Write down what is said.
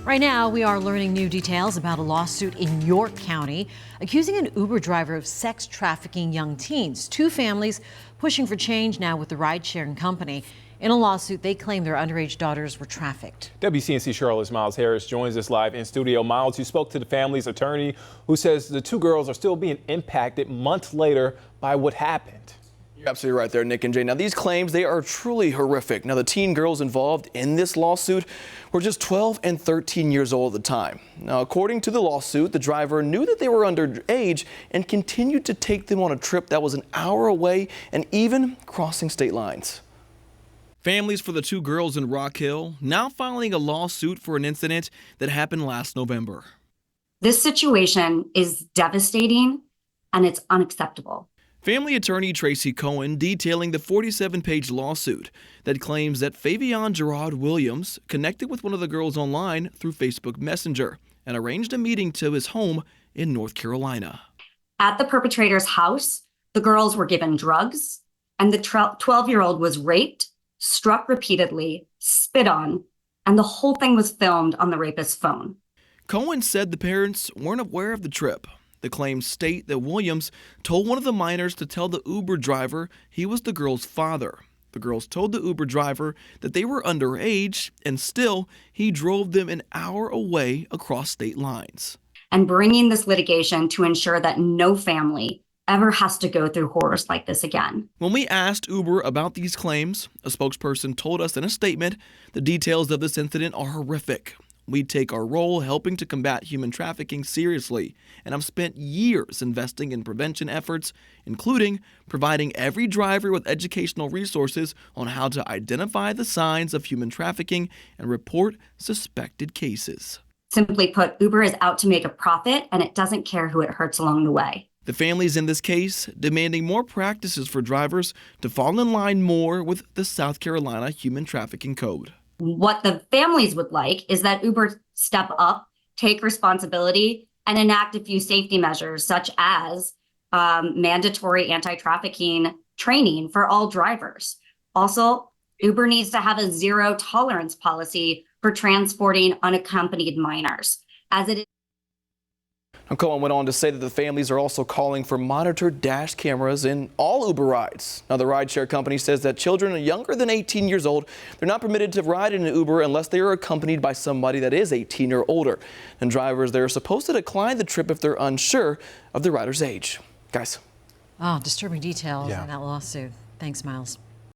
Right now, we are learning new details about a lawsuit in York County accusing an Uber driver of sex trafficking young teens. Two families pushing for change now with the ride-sharing company. In a lawsuit, they claim their underage daughters were trafficked. WCNC Charlotte's Miles Harris joins us live in studio. Miles, you spoke to the family's attorney who says the two girls are still being impacted months later by what happened. You're absolutely right there, Nick and Jay. Now, these claims, they are truly horrific. Now, the teen girls involved in this lawsuit were just 12 and 13 years old at the time. Now, according to the lawsuit, the driver knew that they were underage and continued to take them on a trip that was an hour away and even crossing state lines. Families for the two girls in Rock Hill now filing a lawsuit for an incident that happened last November. This situation is devastating and it's unacceptable. Family attorney Tracy Cohen detailing the 47-page lawsuit that claims that Favion Gerard Williams connected with one of the girls online through Facebook Messenger and arranged a meeting to his home in North Carolina. At the perpetrator's house, the girls were given drugs and the 12-year-old was raped, struck repeatedly, spit on, and the whole thing was filmed on the rapist's phone. Cohen said the parents weren't aware of the trip. The claims state that Williams told one of the minors to tell the Uber driver he was the girl's father. The girls told the Uber driver that they were underage, and still, he drove them an hour away across state lines. And bringing this litigation to ensure that no family ever has to go through horrors like this again. When we asked Uber about these claims, a spokesperson told us in a statement the details of this incident are horrific. We take our role helping to combat human trafficking seriously, and I've spent years investing in prevention efforts, including providing every driver with educational resources on how to identify the signs of human trafficking and report suspected cases. Simply put, Uber is out to make a profit, and it doesn't care who it hurts along the way. The families in this case demanding more practices for drivers to fall in line more with the South Carolina Human Trafficking Code. What the families would like is that Uber step up, take responsibility, and enact a few safety measures, such as mandatory anti-trafficking training for all drivers. Also, Uber needs to have a zero tolerance policy for transporting unaccompanied minors, as it is. Cohen went on to say that the families are also calling for monitored dash cameras in all Uber rides. Now, the rideshare company says that children younger than 18 years old, they're not permitted to ride in an Uber unless they are accompanied by somebody that is 18 or older. And drivers, they're supposed to decline the trip if they're unsure of the rider's age. Guys. Oh, disturbing details in that lawsuit. Thanks, Miles.